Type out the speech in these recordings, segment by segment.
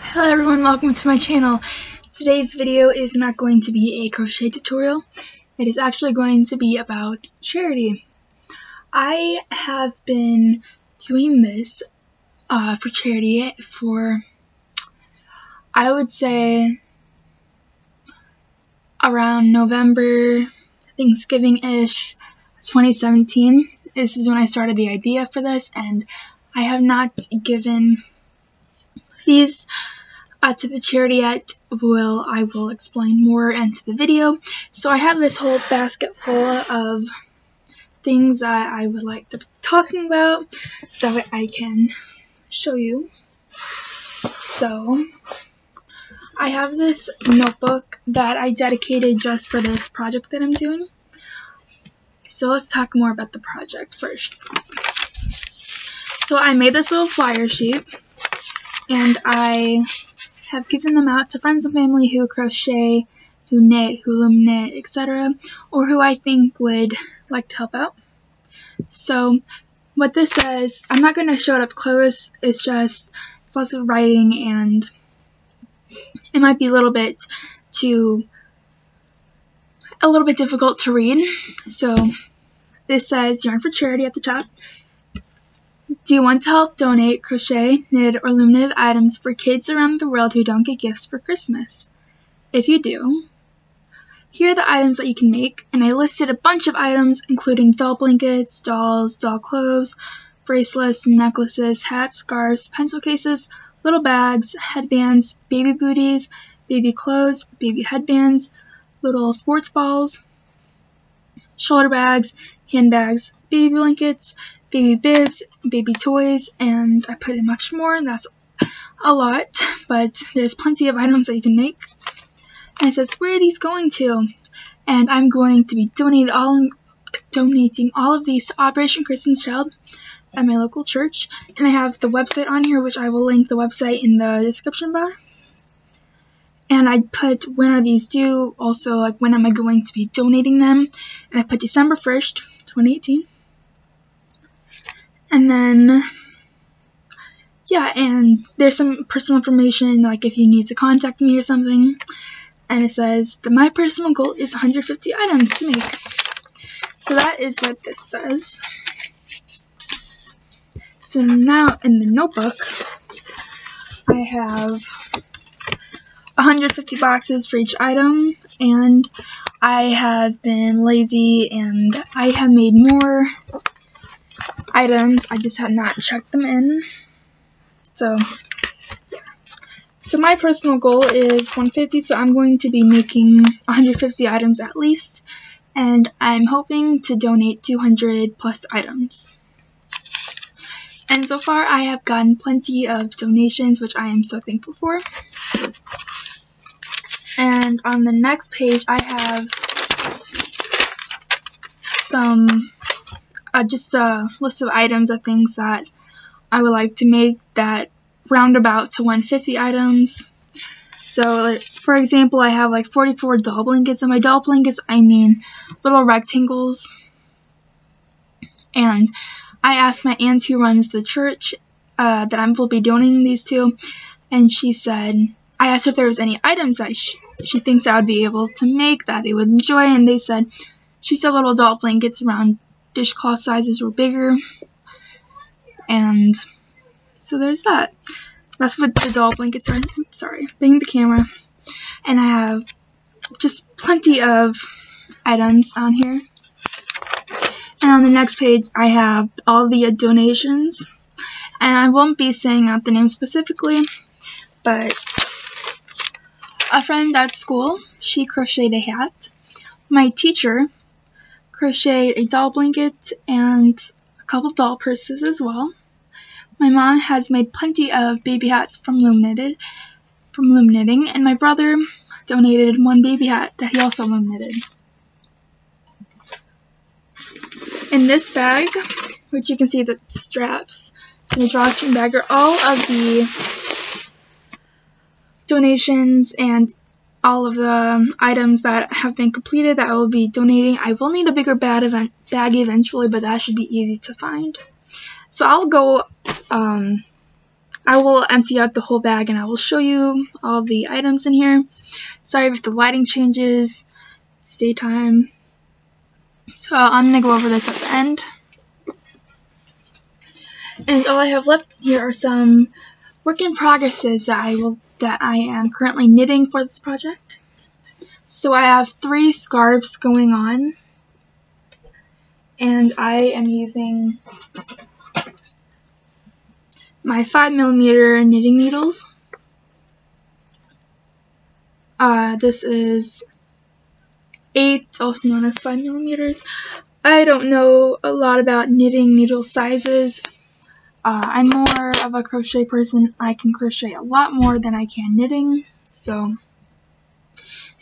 Hello everyone, welcome to my channel. Today's video is not going to be a crochet tutorial. It is actually going to be about charity. I have been doing this for charity for, I would say, around November, Thanksgiving-ish, 2017. This is when I started the idea for this, and I have not given fees to the charity yet. I will explain more into the video. So I have this whole basket full of things that I would like to be talking about that I can show you. So I have this notebook that I dedicated just for this project that I'm doing. So let's talk more about the project first. So I made this little flyer sheet, and I have given them out to friends and family who crochet, who knit, who loom knit, etc., or who I think would like to help out. So what this says, I'm not going to show it up close, it's lots of writing, and it might be a little bit difficult to read. So this says Yarn for Charity at the top. Do you want to help donate crochet, knit, or loom knitted items for kids around the world who don't get gifts for Christmas? If you do, here are the items that you can make, and I listed a bunch of items including doll blankets, dolls, doll clothes, bracelets, necklaces, hats, scarves, pencil cases, little bags, headbands, baby booties, baby clothes, baby headbands, little sports balls, shoulder bags, handbags, baby blankets, baby bibs, baby toys, and I put in much more. That's a lot, but there's plenty of items that you can make. And it says, where are these going to? And I'm going to be donating all of these to Operation Christmas Child at my local church. And I have the website on here, which I will link the website in the description bar. And I put when are these due, also like when am I going to be donating them. And I put December 1st, 2018. And then, yeah, and there's some personal information, like if you need to contact me or something. And it says that my personal goal is 150 items to make. So that is what this says. So now in the notebook, I have 150 boxes for each item, and I have been lazy and I have made more items. I just had not checked them in. So yeah. So my personal goal is 150, so I'm going to be making 150 items at least, and I'm hoping to donate 200 plus items. And so far I have gotten plenty of donations, which I am so thankful for. And on the next page I have some just a list of items of things that I would like to make that round about to 150 items. So like, for example, I have like 44 doll blankets, and by doll blankets I mean little rectangles. And I asked my aunt who runs the church that I will be donating these to, and she said, I asked her if there was any items that she thinks I would be able to make that they would enjoy, and they said, she said little doll blankets around dishcloth sizes or bigger. And so there's that. That's what the doll blankets are. Oops, sorry, banging the camera. And I have just plenty of items on here. And on the next page I have all the donations, and I won't be saying out the name specifically, but a friend at school, she crocheted a hat. My teacher crocheted a doll blanket and a couple doll purses as well. My mom has made plenty of baby hats from loom knitting, and my brother donated one baby hat that he also loom knitted. In this bag, which you can see the straps and the drawstring bag, are all of the donations and all of the items that have been completed that I will be donating. I will need a bigger bag eventually, but that should be easy to find. So I'll go I will empty out the whole bag and I will show you all the items in here. Sorry if the lighting changes. It's daytime. So I'm going to go over this at the end. And all I have left here are some work in progresses that I am currently knitting for this project. So I have 3 scarves going on. And I am using my 5mm knitting needles. This is 8, also known as 5mm. I don't know a lot about knitting needle sizes. I'm more of a crochet person. I can crochet a lot more than I can knitting. So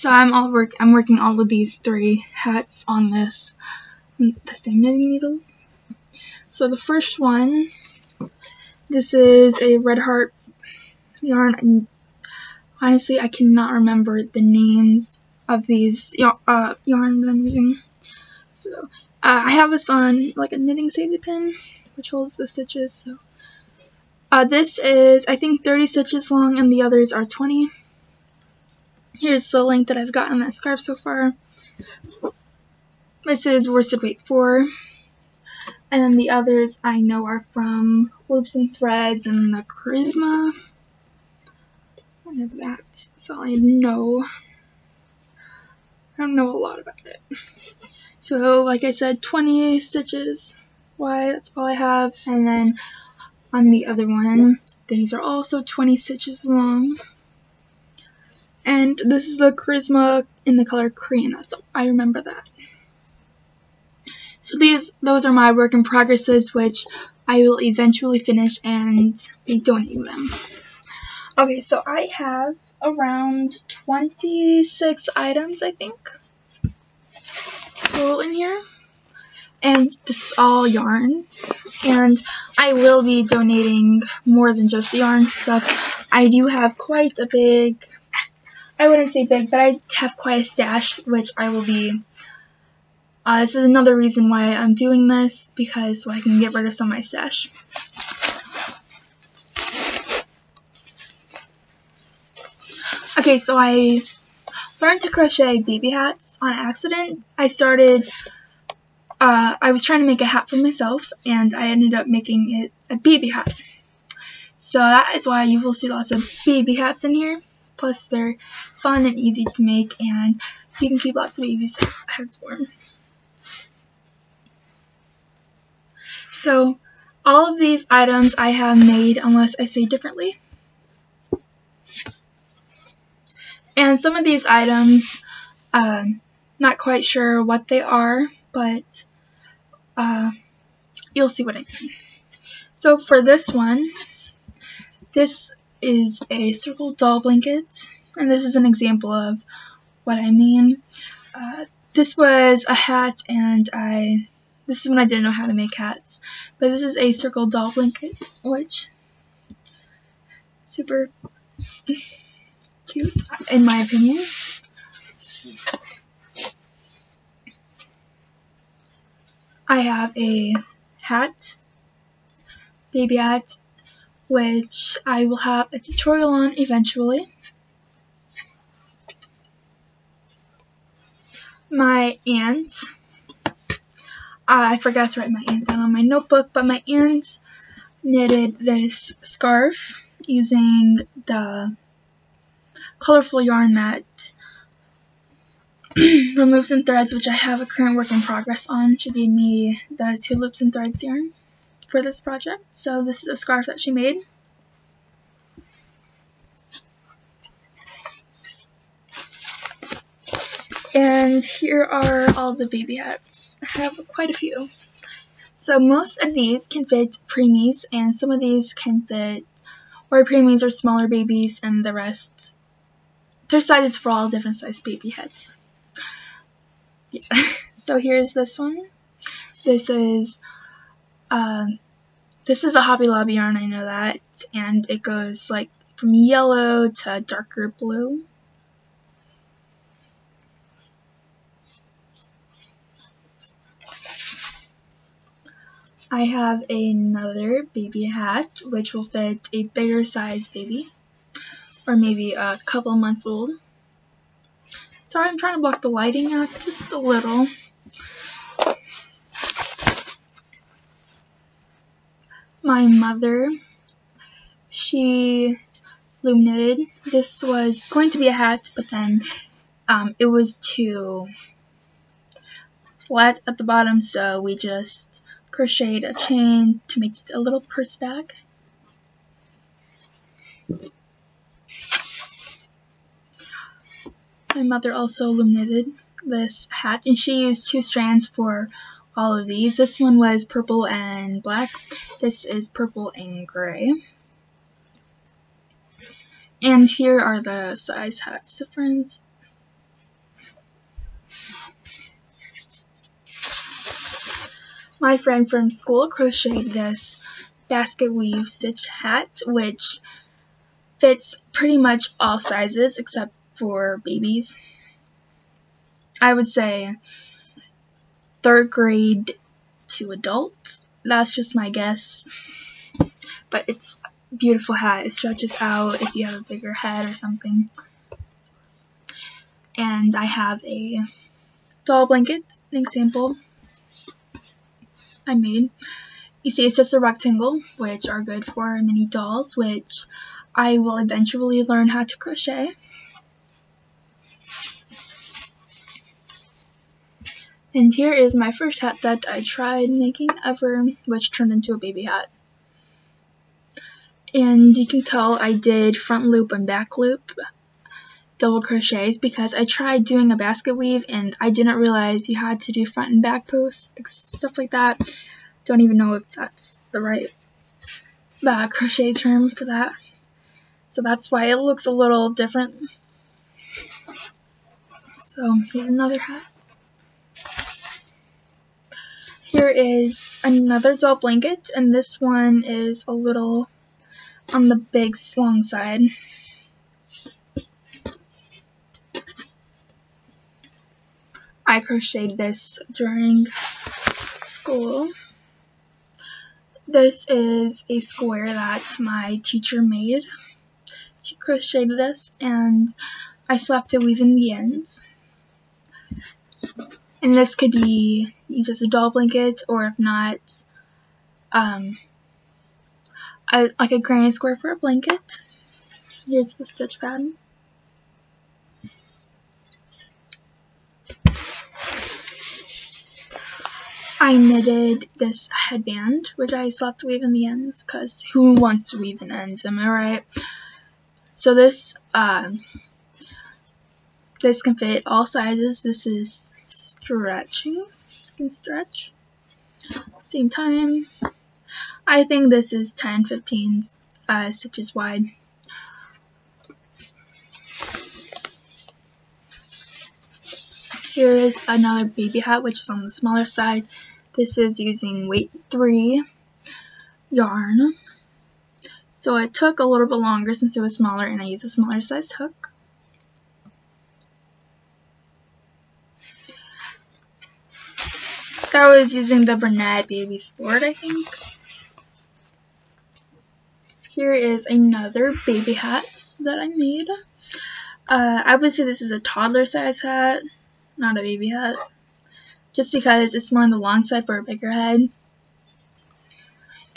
I'm working all of these 3 hats on the same knitting needles. So the first one, this is a Red Heart yarn. And honestly, I cannot remember the names of these yarn that I'm using. So I have this on like a knitting safety pin, which holds the stitches. So this is, I think, 30 stitches long, and the others are 20. Here's the length that I've gotten on that scarf so far. This is worsted weight 4. And then the others I know are from Loops and Threads and the Charisma. And that's all I know. I don't know a lot about it. So, like I said, 20 stitches wide, that's all I have. And then on the other one, these are also 20 stitches long. And this is the Charisma in the color cream. I remember that. So those are my work in progresses, which I will eventually finish and be donating them. Okay, so I have around 26 items, I think, total in here. And this is all yarn. And I will be donating more than just yarn stuff. I do have quite a big, I wouldn't say big, but I have quite a stash, which I will be, this is another reason why I'm doing this, because so I can get rid of some of my stash. Okay, so I learned to crochet baby hats on accident. I was trying to make a hat for myself, and I ended up making it a baby hat. So that is why you will see lots of baby hats in here. Plus they're fun and easy to make, and you can keep lots of baby hats warm. So all of these items I have made unless I say differently. And some of these items, not quite sure what they are, but you'll see what I mean. So for this one, this is a circle doll blanket, and this is an example of what I mean. This was a hat, and this is when I didn't know how to make hats, but this is a circle doll blanket, which super cute in my opinion. I have a hat, baby hat, which I will have a tutorial on eventually. My aunt, I forgot to write my aunt down on my notebook, but my aunt knitted this scarf using the colorful yarn that from Loops and Threads, which I have a current work in progress on. She gave me the 2 Loops and Threads yarn for this project. So this is a scarf that she made. And here are all the baby hats. I have quite a few. So most of these can fit preemies, and some of these can fit, or preemies are smaller babies, and the rest, there's sizes for all different size baby hats. Yeah. So here's this one. This is a Hobby Lobby yarn, I know that, and it goes like from yellow to darker blue. I have another baby hat, which will fit a bigger size baby, or maybe a couple months old. Sorry, I'm trying to block the lighting out just a little. My mother, she loom knitted. This was going to be a hat, but then it was too flat at the bottom, so we just crocheted a chain to make it a little purse bag. My mother also loom knitted this hat, and she used 2 strands for all of these. This one was purple and black. This is purple and gray. And here are the size hats difference. My friend from school crocheted this basket weave stitch hat, which fits pretty much all sizes except for babies. I would say 3rd grade to adults. That's just my guess. But it's a beautiful hat. It stretches out if you have a bigger head or something. And I have a doll blanket, an example I made. You see, it's just a rectangle, which are good for mini dolls, which I will eventually learn how to crochet. And here is my first hat that I tried making ever, which turned into a baby hat. And you can tell I did front loop and back loop double crochets because I tried doing a basket weave and I didn't realize you had to do front and back posts, stuff like that. Don't even know if that's the right crochet term for that. So that's why it looks a little different. So here's another hat. Here is another doll blanket, and this one is a little on the big long side. I crocheted this during school. This is a square that my teacher made. She crocheted this, and I still have to weave in the ends. And this could be used as a doll blanket, or if not, like a granny square for a blanket. Here's the stitch pattern. I knitted this headband, which I still have to weave in the ends, because who wants to weave in ends, am I right? So this can fit all sizes. This is stretching. You can stretch. Same time. I think this is 10-15 stitches wide. Here is another baby hat, which is on the smaller side. This is using weight 3 yarn. So it took a little bit longer since it was smaller, and I used a smaller size hook. I was using the Bernat Baby Sport, I think. Here is another baby hat that I made. I would say this is a toddler size hat, not a baby hat, just because it's more on the long side for a bigger head.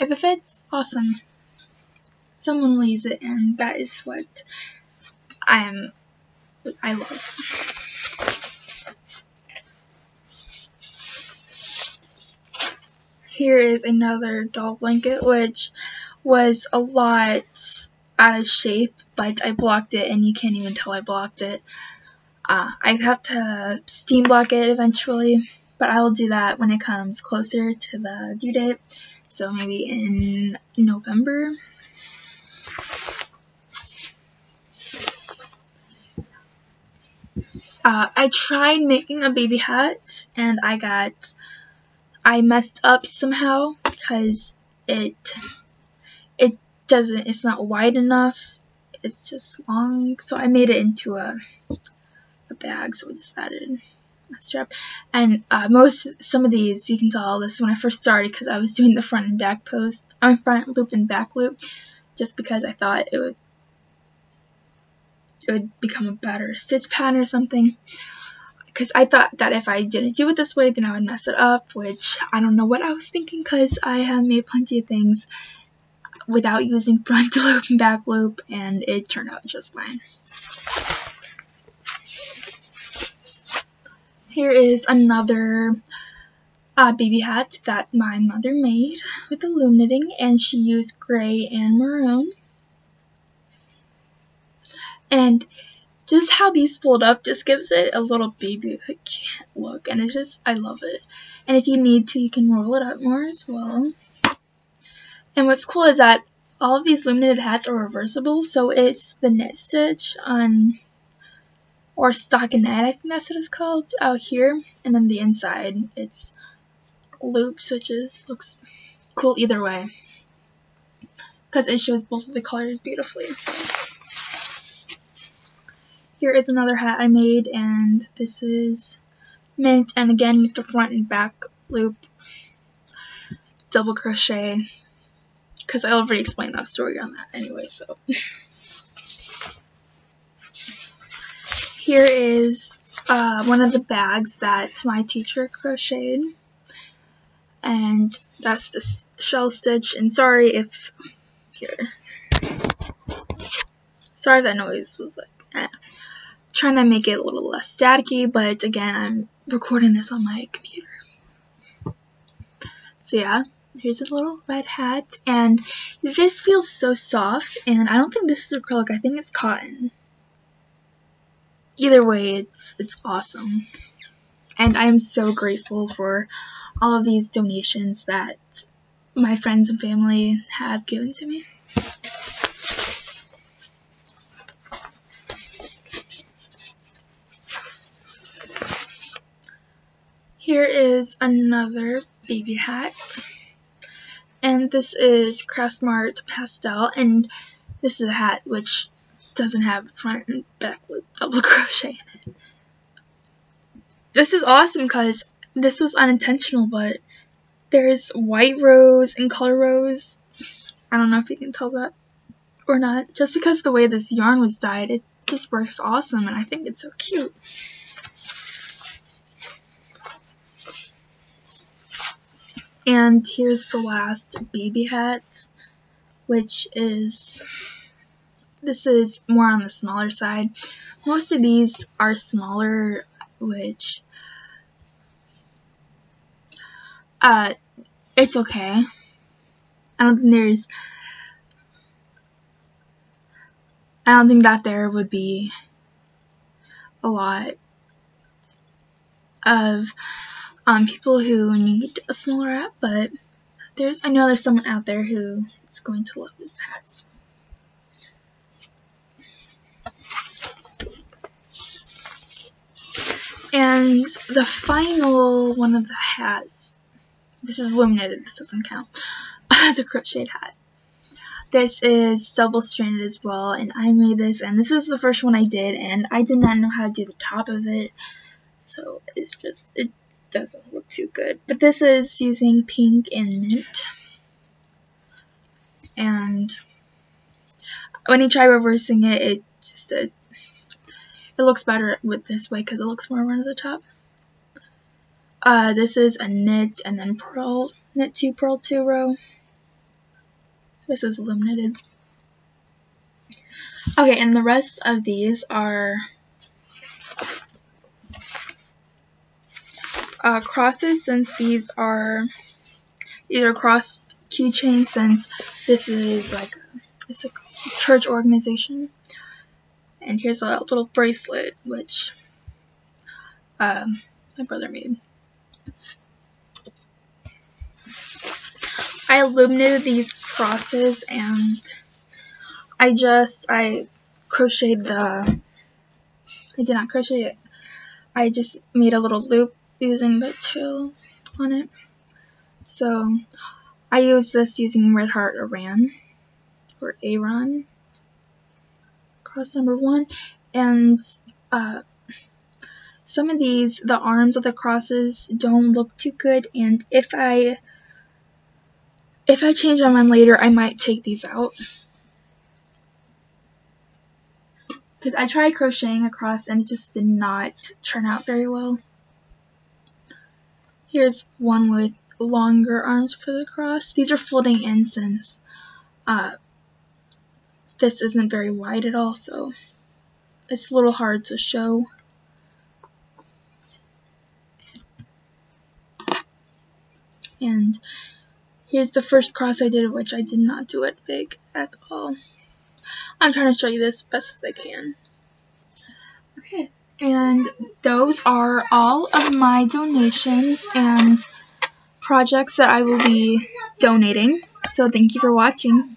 If it fits, awesome. Someone will use it, and that is what I love. Here is another doll blanket, which was a lot out of shape, but I blocked it, and you can't even tell I blocked it. I have to steam block it eventually, but I will do that when it comes closer to the due date, so maybe in November. I tried making a baby hat, and I messed up somehow because it's not wide enough. It's just long, so I made it into a bag, so we decided strap. And some of these, you can tell this when I first started because I was doing the front and back post, front loop and back loop, just because I thought it would become a better stitch pattern or something. Because I thought that if I didn't do it this way, then I would mess it up, which I don't know what I was thinking, because I have made plenty of things without using front loop and back loop, and it turned out just fine. Here is another baby hat that my mother made with the loom knitting, and she used gray and maroon. And just how these fold up just gives it a little baby look, and I love it. And if you need to, you can roll it up more as well. And what's cool is that all of these loom knitted hats are reversible, so it's the knit stitch on, or stockinette, I think that's what it's called, out here, and then the inside it's loop switches. Looks cool either way, because it shows both of the colors beautifully. Here is another hat I made, and this is mint, and again with the front and back loop double crochet, because I already explained that story on that anyway. So here is one of the bags that my teacher crocheted, and that's the shell stitch. And sorry if that noise was like trying to make it a little less staticky, but again, I'm recording this on my computer. So yeah, here's a little red hat, and it just feels so soft, and I don't think this is acrylic, I think it's cotton. Either way, it's awesome. And I am so grateful for all of these donations that my friends and family have given to me. Here is another baby hat, and this is Craft Smart Pastel, and this is a hat which doesn't have front and back loop double crochet in it. This is awesome because this was unintentional, but there's white rows and color rows. I don't know if you can tell that or not. Just because the way this yarn was dyed, it just works awesome, and I think it's so cute. And here's the last baby hat, which is, this is more on the smaller side. Most of these are smaller, which it's okay. I don't think that there would be a lot of people who need a smaller hat, but I know there's someone out there who is going to love this hat. And the final one of the hats, this is loom knitted, this doesn't count, as a crocheted hat. This is double stranded as well, and I made this, and this is the first one I did, and I did not know how to do the top of it, so it doesn't look too good. But this is using pink and mint, and when you try reversing it, it looks better with this way because it looks more run to the top. This is a knit and then purl, knit 2, purl 2 row. This is loom knitted. Okay, and the rest of these are crosses, since these are cross keychains, since this is it's a church organization. And here's a little bracelet which my brother made. I loom knitted these crosses, and I crocheted I did not crochet it. I just made a little loop using the tail on it. So I used this using Red Heart Aran, or Aran, cross number 1, and some of these, the arms of the crosses don't look too good, and if I change my mind later, I might take these out. Because I tried crocheting a cross and it just did not turn out very well. Here's one with longer arms for the cross. These are folding in since this isn't very wide at all, so it's a little hard to show. And here's the first cross I did, which I did not do it big at all. I'm trying to show you this best as I can. Okay, and those are all of my donations and projects that I will be donating. So thank you for watching.